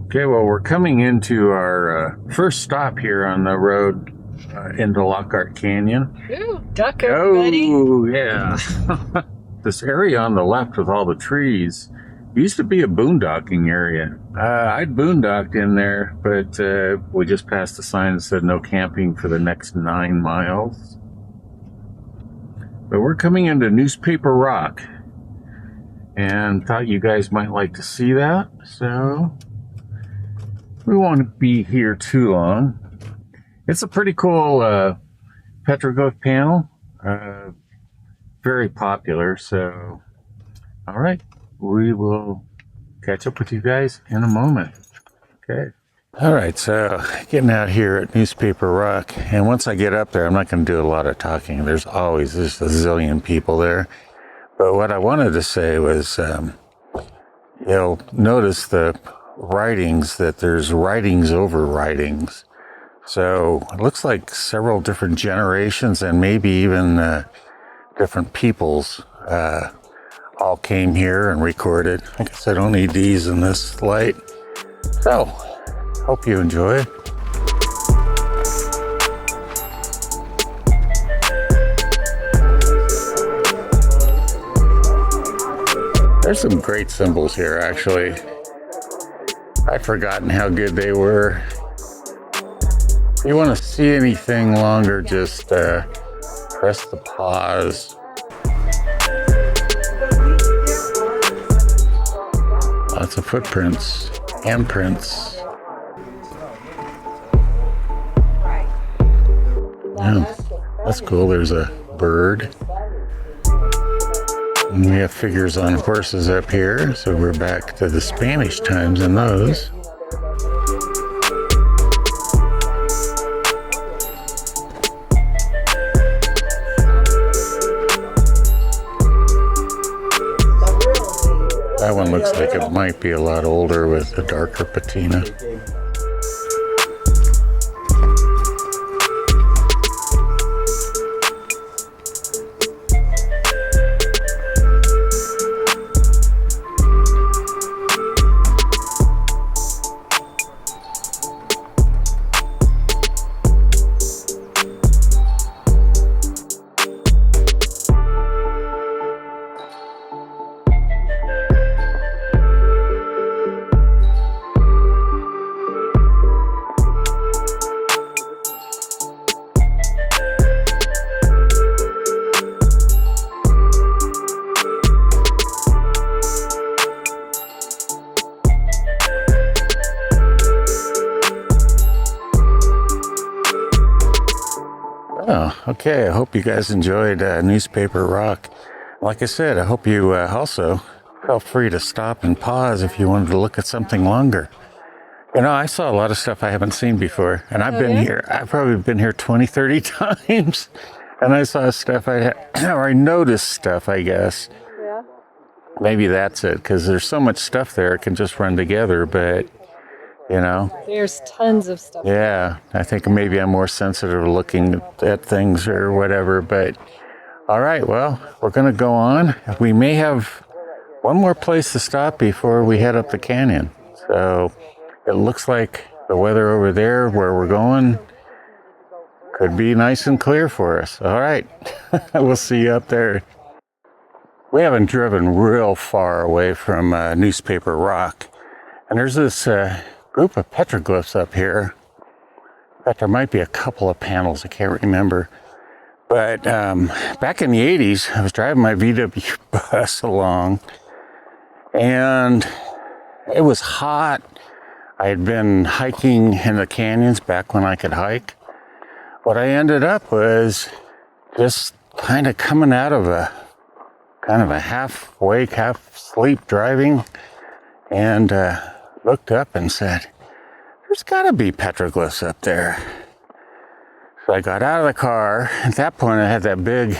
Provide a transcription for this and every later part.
Okay, well, we're coming into our first stop here on the road into Lockhart Canyon. Ooh, duck everybody. Oh, yeah. This area on the left with all the trees used to be a boondocking area. I'd boondocked in there, but we just passed a sign that said no camping for the next 9 miles. But we're coming into Newspaper Rock and thought you guys might like to see that, so we won't be here too long. It's a pretty cool petroglyph panel, very popular. So, all right, we will catch up with you guys in a moment. Okay. All right, so getting out here at Newspaper Rock, and once I get up there, I'm not going to do a lot of talking. There's always just a zillion people there. But what I wanted to say was, you'll notice the writings, that there's writings over writings. So it looks like several different generations and maybe even different peoples all came here and recorded. I guess I don't need these in this light. So, hope you enjoy. There's some great symbols here, actually. I've forgotten how good they were. If you want to see anything longer, just press the pause. Lots of footprints, handprints. Yeah, that's cool. There's a bird. And we have figures on horses up here, so we're back to the Spanish times in those. That one looks like it might be a lot older with a darker patina. Oh, okay. I hope you guys enjoyed Newspaper Rock. Like I said, I hope you also felt free to stop and pause if you wanted to look at something longer. You know, I saw a lot of stuff I haven't seen before, and I've been here. I've probably been here 20, 30 times, and I saw stuff or I noticed stuff, I guess. Yeah. Maybe that's it, because there's so much stuff there, it can just run together, but you know. There's tons of stuff. Yeah, I think maybe I'm more sensitive to looking at things or whatever, but all right, well, we're going to go on. We may have one more place to stop before we head up the canyon. So it looks like the weather over there where we're going could be nice and clear for us. All right, we'll see you up there. We haven't driven real far away from Newspaper Rock, and there's this group of petroglyphs up here. In fact, there might be a couple of panels, I can't remember. But back in the 80s, I was driving my VW bus along, and it was hot. I had been hiking in the canyons back when I could hike. What I ended up was just kind of coming out of a half wake, half sleep driving, and looked up and said, there's got to be petroglyphs up there. So I got out of the car. At that point, I had that big,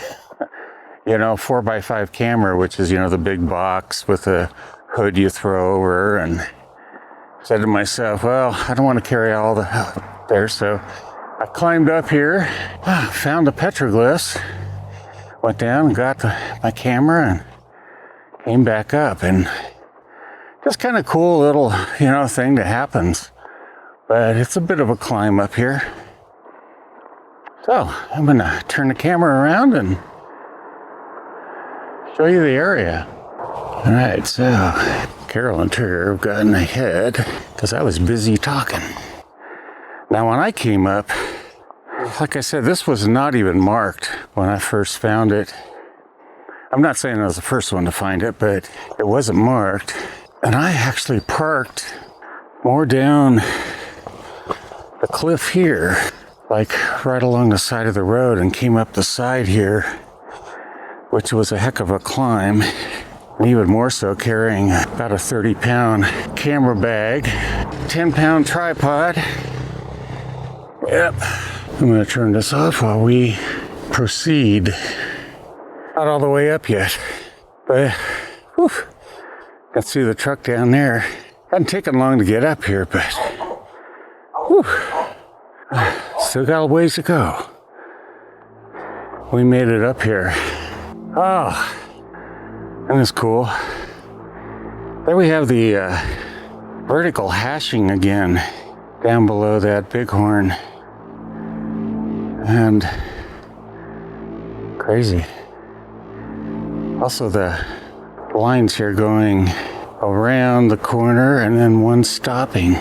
4x5 camera, which is, the big box with a hood you throw over, and said to myself, well, I don't want to carry all the up there. So I climbed up here, found the petroglyphs, went down and got my camera and came back up. And Just kind of cool little, thing that happens. But it's a bit of a climb up here. So I'm going to turn the camera around and show you the area. All right, so Carol and Turner have gotten ahead because I was busy talking. Now, when I came up, like I said, this was not even marked when I first found it. I'm not saying I was the first one to find it, but it wasn't marked. And I actually parked more down the cliff here, like right along the side of the road, and came up the side here, which was a heck of a climb. And even more so carrying about a 30-pound camera bag, 10-pound tripod. Yep. I'm going to turn this off while we proceed. Not all the way up yet, but whew, can see the truck down there. Hadn't taken long to get up here, but whew, still got a ways to go. We made it up here. Oh, and it's cool. There we have the vertical hashing again down below that bighorn. And crazy. Also the lines here going around the corner and then one stopping.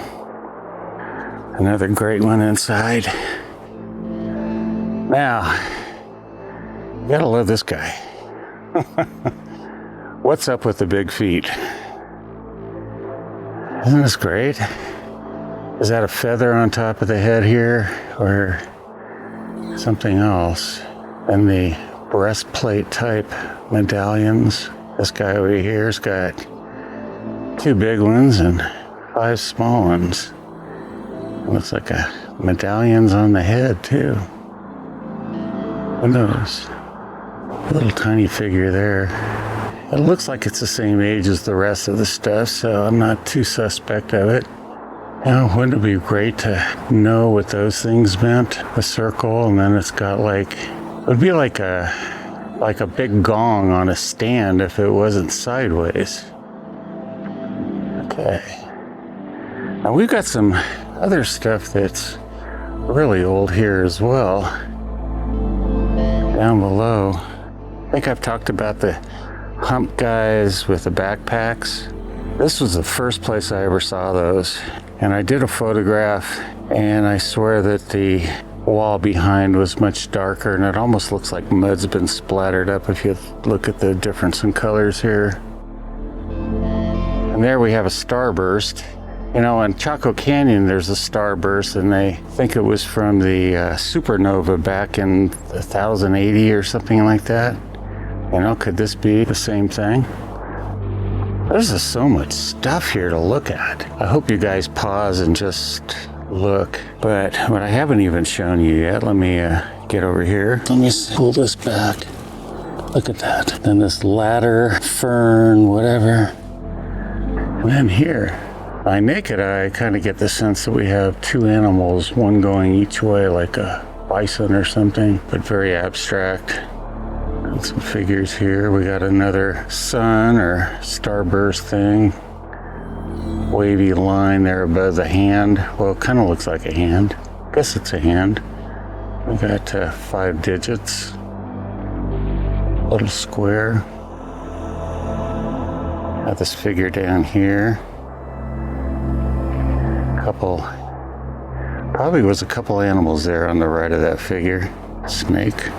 Another great one inside. Now, you gotta love this guy. What's up with the big feet? Isn't this great? Is that a feather on top of the head here or something else? And the breastplate type medallions. This guy over here's got 2 big ones and 5 small ones. Looks like a medallions on the head too. Who knows? A little tiny figure there. It looks like it's the same age as the rest of the stuff, so I'm not too suspect of it. Wouldn't it be great to know what those things meant? A circle, and then it's got it would be like a big gong on a stand if it wasn't sideways. Okay. Now we've got some other stuff that's really old here as well. Down below. I think I've talked about the hump guys with the backpacks. This was the first place I ever saw those. And I did a photograph, and I swear that the wall behind was much darker, and it almost looks like mud's been splattered up if you look at the difference in colors here. And there we have a starburst. In Chaco Canyon there's a starburst, and they think it was from the supernova back in 1080 or something like that. Could this be the same thing? There's just so much stuff here to look at. I hope you guys pause and just look. But what I haven't even shown you yet, let me get over here. Let me pull this back. Look at that. Then this ladder, fern, whatever. And then here, by naked eye, I kind of get the sense that we have 2 animals, one going each way like a bison or something, but very abstract. And some figures here. We got another sun or starburst thing. Wavy line there above the hand. Well, it kind of looks like a hand. Guess it's a hand. We got 5 digits. Little square. Got this figure down here. Probably was a couple animals there on the right of that figure. Snake.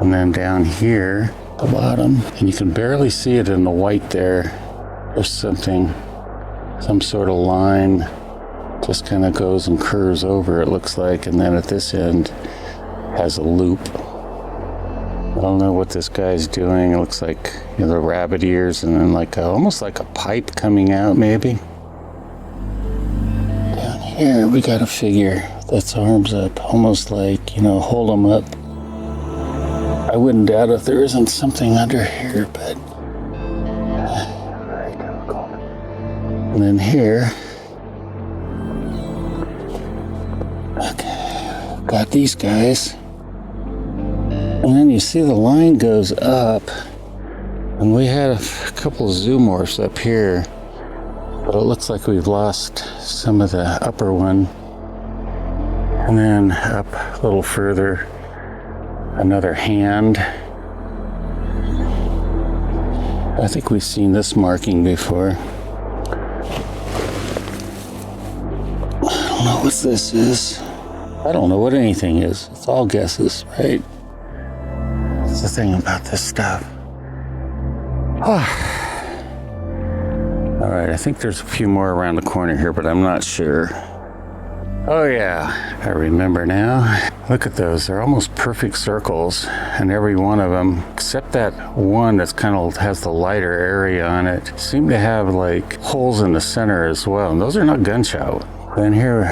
And then down here, the bottom, and you can barely see it in the white there. There's some sort of line, just kind of goes and curves over, it looks like, and then at this end has a loop. I don't know what this guy's doing. It looks like the rabbit ears, and then almost like a pipe coming out, maybe. Down here, we got a figure that's arms up, almost like, hold them up. I wouldn't doubt if there isn't something under here, but very difficult. And then here, okay, got these guys. And then you see the line goes up, and we had a couple of zoomorphs up here. But it looks like we've lost some of the upper one. And then up a little further, another hand. I think we've seen this marking before. I don't know what this is. I don't know what anything is. It's all guesses, right? That's the thing about this stuff. All right, I think there's a few more around the corner here, but I'm not sure. Oh yeah, I remember now. Look at those, they're almost perfect circles, and every one of them, except that one that's kind of has the lighter area on it, seem to have like holes in the center as well, and those are not gunshot. Then here,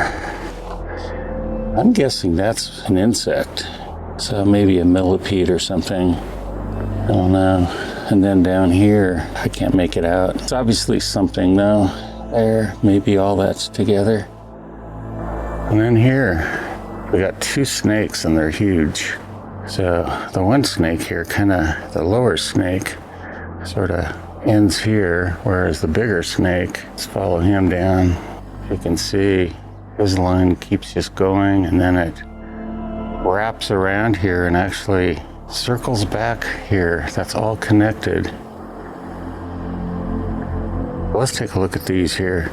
I'm guessing that's an insect, so maybe a millipede or something. I don't know. And then down here, I can't make it out. It's obviously something though. There, maybe all that's together. And then here, we got two snakes and they're huge. So the one snake here, kind of the lower snake, sort of ends here, whereas the bigger snake, let's follow him down. You can see his line keeps just going, and then it wraps around here and actually circles back here. That's all connected. Let's take a look at these here.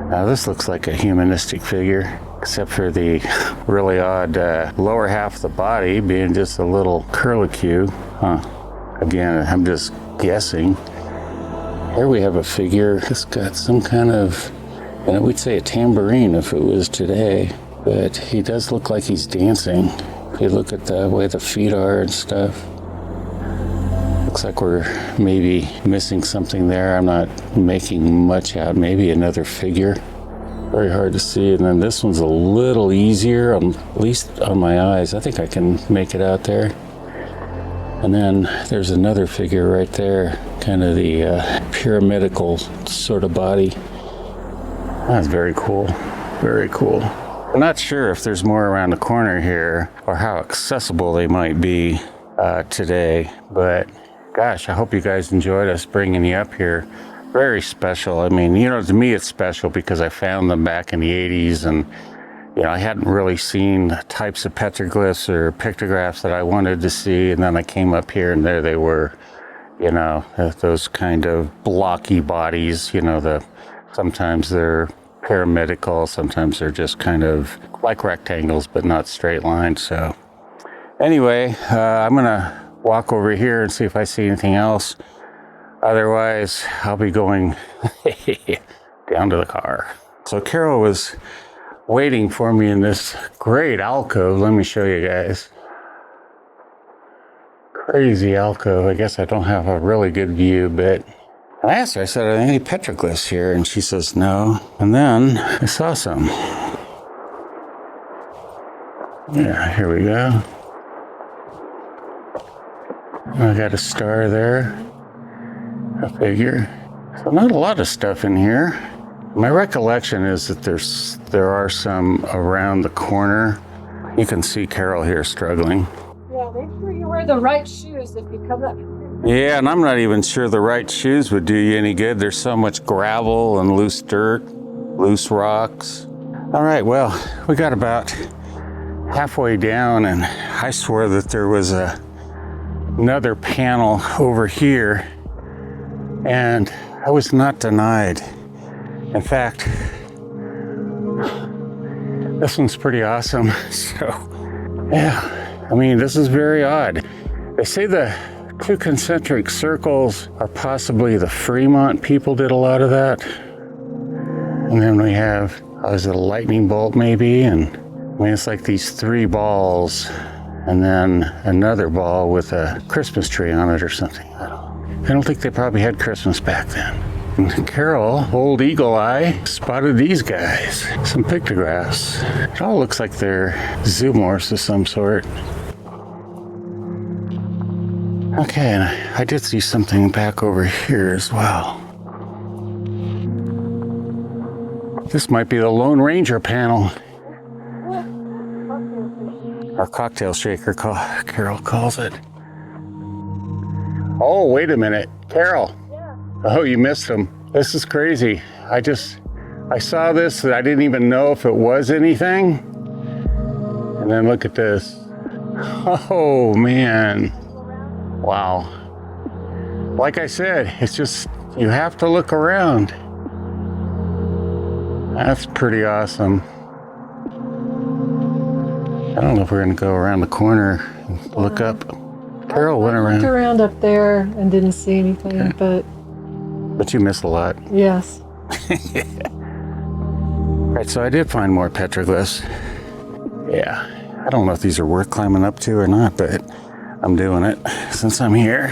Now this looks like a humanistic figure, except for the really odd lower half of the body being just a little curlicue. Again, I'm just guessing. Here we have a figure that's got some kind of, and we'd say a tambourine if it was today, but he does look like he's dancing. If you look at the way the feet are and stuff. Looks like we're maybe missing something there. I'm not making much out. Maybe another figure. Very hard to see. And then this one's a little easier, at least on my eyes. I think I can make it out there. And then there's another figure right there. Kind of the pyramidical sort of body. That's very cool. Very cool. I'm not sure if there's more around the corner here or how accessible they might be today, but gosh, I hope you guys enjoyed us bringing you up here. Very special. I mean, you know, to me it's special because I found them back in the 80s, and you know, I hadn't really seen types of petroglyphs or pictographs that I wanted to see, and then I came up here and there they were, you know, those kind of blocky bodies, you know, sometimes they're pyramidical, sometimes they're just kind of like rectangles but not straight lines. So anyway, I'm gonna walk over here and see if I see anything else. Otherwise, I'll be going down to the car. So Carol was waiting for me in this great alcove. Let me show you guys. Crazy alcove. I guess I don't have a really good view, but I asked her, I said, are there any petroglyphs here? And she says, no. And then I saw some. Yeah, here we go. I got a star there, a figure. So not a lot of stuff in here. My recollection is that there are some around the corner. You can see Carol here struggling. Yeah, make sure you wear the right shoes if you come up. Yeah, and I'm not even sure the right shoes would do you any good. There's so much gravel and loose dirt, loose rocks. All right, well, we got about halfway down, and I swore that there was another panel over here, and I was not denied. In fact, this one's pretty awesome. So, yeah, I mean, this is very odd. They say the two concentric circles are possibly the Fremont people did a lot of that. And then we have, is it a lightning bolt maybe? And I mean, it's like these three balls and then another ball with a Christmas tree on it or something. I don't think they probably had Christmas back then. And Carol, old eagle eye, spotted these guys, some pictographs. It all looks like they're zoomorphs of some sort. Okay, and I did see something back over here as well. This might be the Lone Ranger panel. Our cocktail shaker, Carol calls it. Oh, wait a minute. Carol. Yeah. Oh, you missed them. This is crazy. I saw this, I didn't even know if it was anything. And then look at this. Oh man. Wow. Like I said, it's just, you have to look around. That's pretty awesome. I don't know if we're gonna go around the corner and look up. Carol went I looked around. around up there and didn't see anything, Okay. But you missed a lot. yes. Right, so I did find more petroglyphs. Yeah, I don't know if these are worth climbing up to or not, but I'm doing it since I'm here.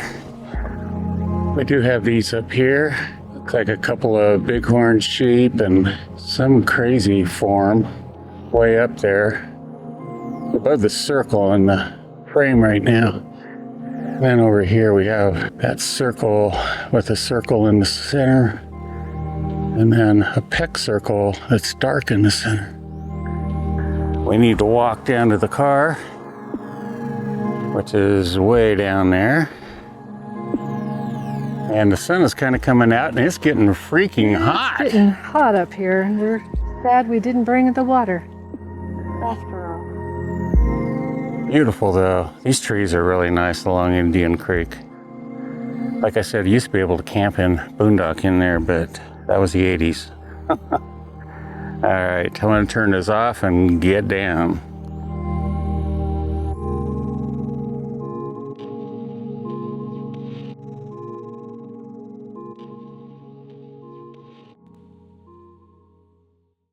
We do have these up here. Looks like a couple of bighorn sheep and some crazy form way up there above the circle in the frame right now. And then over here we have that circle with a circle in the center, and then a peck circle that's dark in the center. We need to walk down to the car, which is way down there. And the sun is kind of coming out and it's getting freaking hot. It's getting hot up here. We're sad we didn't bring the water. After all. Beautiful though. These trees are really nice along Indian Creek. Like I said, I used to be able to camp in boondock in there, but that was the 80s. All right, I'm gonna turn this off and get down.